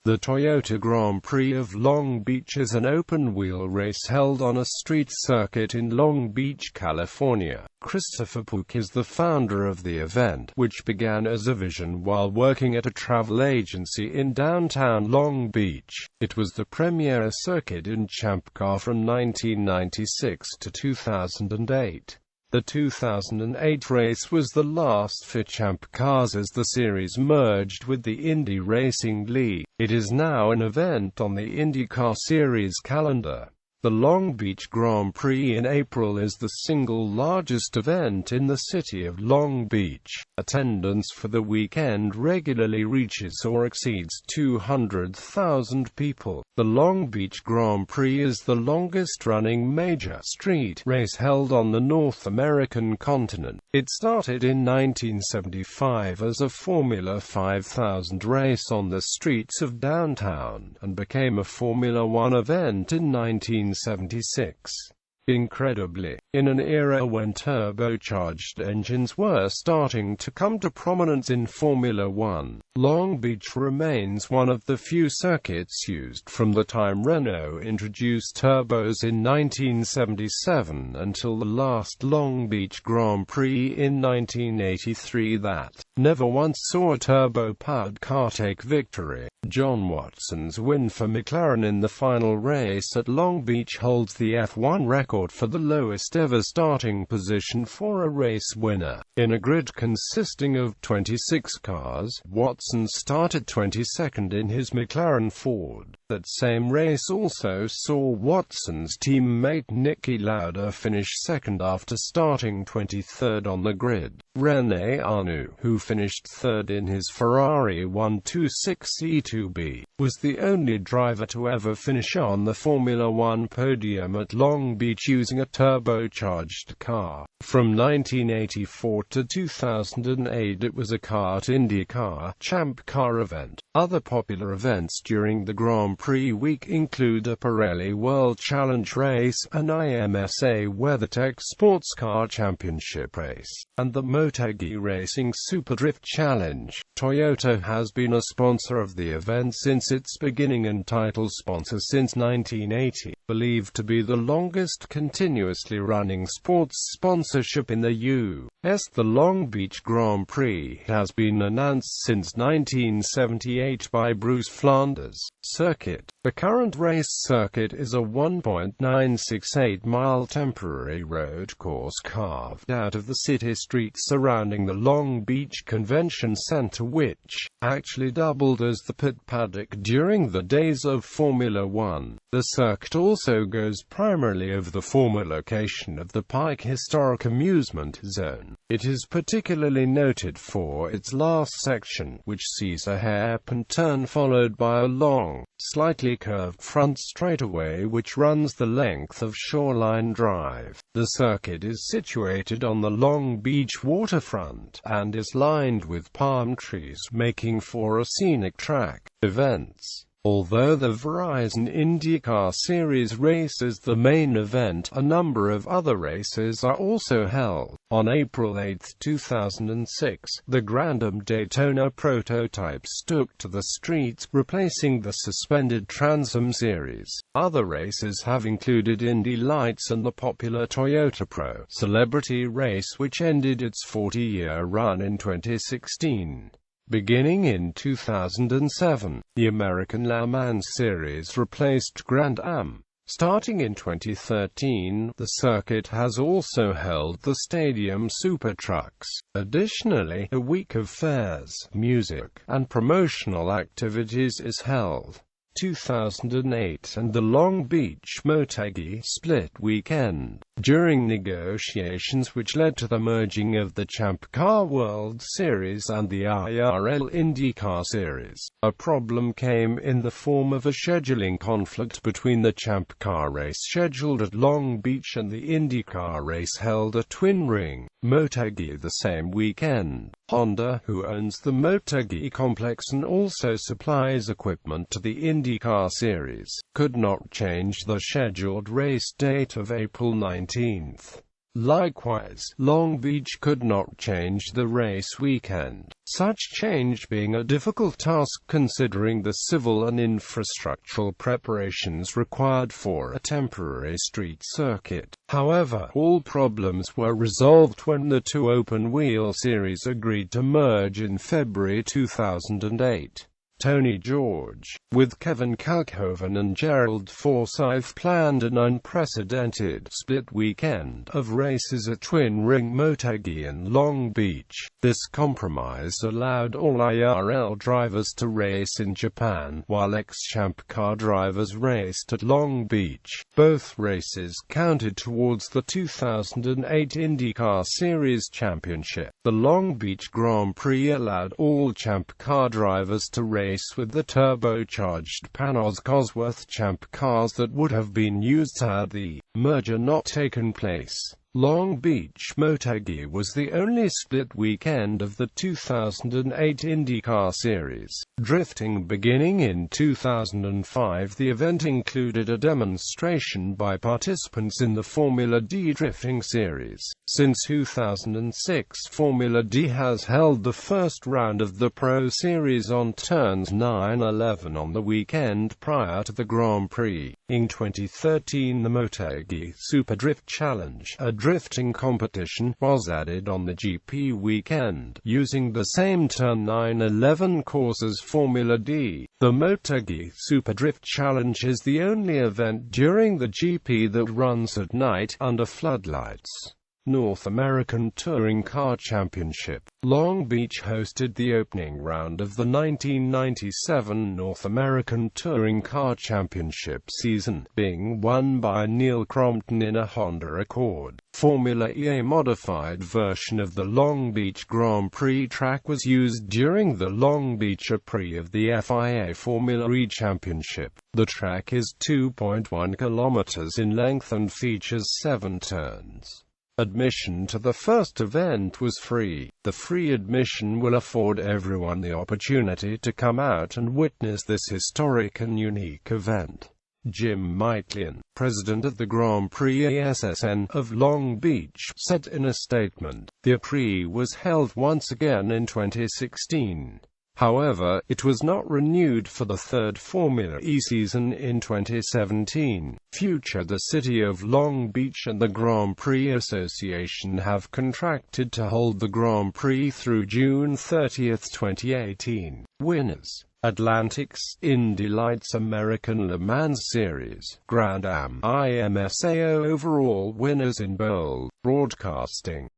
The Toyota Grand Prix of Long Beach is an open-wheel race held on a street circuit in Long Beach, California. Christopher Pook is the founder of the event, which began as a vision while working at a travel agency in downtown Long Beach. It was the premier circuit in Champ Car from 1996 to 2008. The 2008 race was the last for Champ Cars as the series merged with the Indy Racing League. It is now an event on the IndyCar Series calendar. The Long Beach Grand Prix in April is the single largest event in the city of Long Beach. Attendance for the weekend regularly reaches or exceeds 200,000 people. The Long Beach Grand Prix is the longest-running major street race held on the North American continent. It started in 1975 as a Formula 5000 race on the streets of downtown, and became a Formula One event in 1976. Incredibly, in an era when turbocharged engines were starting to come to prominence in Formula One, Long Beach remains one of the few circuits used from the time Renault introduced turbos in 1977 until the last Long Beach Grand Prix in 1983 that never once saw a turbo-powered car take victory. John Watson's win for McLaren in the final race at Long Beach holds the F1 record for the lowest ever starting position for a race winner. In a grid consisting of 26 cars, Watson started 22nd in his McLaren Ford. That same race also saw Watson's teammate Niki Lauda finish second after starting 23rd on the grid. René Arnoux, who finished third in his Ferrari 126 E2B, was the only driver to ever finish on the Formula One podium at Long Beach using a turbocharged car. From 1984 to 2008 it was a kart IndyCar Champ Car event. Other popular events during the Grand Prix week include a Pirelli World Challenge race, an IMSA WeatherTech Sports Car Championship race, and the Motegi Racing Super Drift Challenge. Toyota has been a sponsor of the event since its beginning and title sponsor since 1980, believed to be the longest continuously running sports sponsorship in the U.S. The Long Beach Grand Prix has been announced since 1978 by Bruce Flanders. Circuit. The current race circuit is a 1.968-mile temporary road course carved out of the city streets surrounding the Long Beach Convention Center, which actually doubled as the pit paddock during the days of Formula One. The circuit also goes primarily over the former location of the Pike Historic Amusement Zone. It is particularly noted for its last section, which sees a hairpin turn followed by a long, slightly curved front straightaway which runs the length of Shoreline Drive. The circuit is situated on the Long Beach waterfront, and is lined with palm trees, making for a scenic track. Events. Although the Verizon IndyCar Series race is the main event, a number of other races are also held. On April 8, 2006, the Grand Am Daytona prototypes took to the streets, replacing the suspended Trans Am Series. Other races have included Indy Lights and the popular Toyota Pro Celebrity Race, which ended its 40-year run in 2016. Beginning in 2007, the American Le Mans Series replaced Grand Am. Starting in 2013, the circuit has also held the Stadium Super Trucks. Additionally, a week of fairs, music, and promotional activities is held. 2008 and the Long Beach Motegi split weekend. During negotiations which led to the merging of the Champ Car World Series and the IRL IndyCar Series, a problem came in the form of a scheduling conflict between the Champ Car race scheduled at Long Beach and the IndyCar race held at Twin Ring, Motegi the same weekend. Honda, who owns the Motegi complex and also supplies equipment to the IndyCar Series, could not change the scheduled race date of April 19. Likewise, Long Beach could not change the race weekend, such change being a difficult task considering the civil and infrastructural preparations required for a temporary street circuit. However, all problems were resolved when the two open-wheel series agreed to merge in February 2008. Tony George, with Kevin Kalkhoven and Gerald Forsyth, planned an unprecedented split weekend of races at Twin Ring Motegi in Long Beach. This compromise allowed all IRL drivers to race in Japan, while ex-Champ Car drivers raced at Long Beach. Both races counted towards the 2008 IndyCar Series Championship. The Long Beach Grand Prix allowed all Champ Car drivers to race with the turbocharged Panos Cosworth Champ Cars that would have been used had the merger not taken place. Long Beach Motegi was the only split weekend of the 2008 IndyCar Series. Drifting beginning in 2005, the event included a demonstration by participants in the Formula D drifting series. Since 2006, Formula D has held the first round of the Pro Series on turns 9-11 on the weekend prior to the Grand Prix. In 2013, the Motegi Super Drift Challenge, a drifting competition, was added on the GP weekend, using the same turn 9-11 course as Formula D. The Motegi Super Drift Challenge is the only event during the GP that runs at night, under floodlights. North American Touring Car Championship. Long Beach hosted the opening round of the 1997 North American Touring Car Championship season, being won by Neil Crompton in a Honda Accord. Formula E, a modified version of the Long Beach Grand Prix track, was used during the Long Beach-It Prix of the FIA Formula E Championship. The track is 2.1 kilometers in length and features 7 turns. Admission to the first event was free. The free admission will afford everyone the opportunity to come out and witness this historic and unique event. Jim Maiklin, president of the Grand Prix ASSN of Long Beach, said in a statement, "The Prix was held once again in 2016. However, it was not renewed for the third Formula E season in 2017. The City of Long Beach and the Grand Prix Association have contracted to hold the Grand Prix through June 30, 2018. Winners: Atlantic's, Indy Lights, American Le Mans Series, Grand Am, IMSAO. Overall winners in bold. Broadcasting.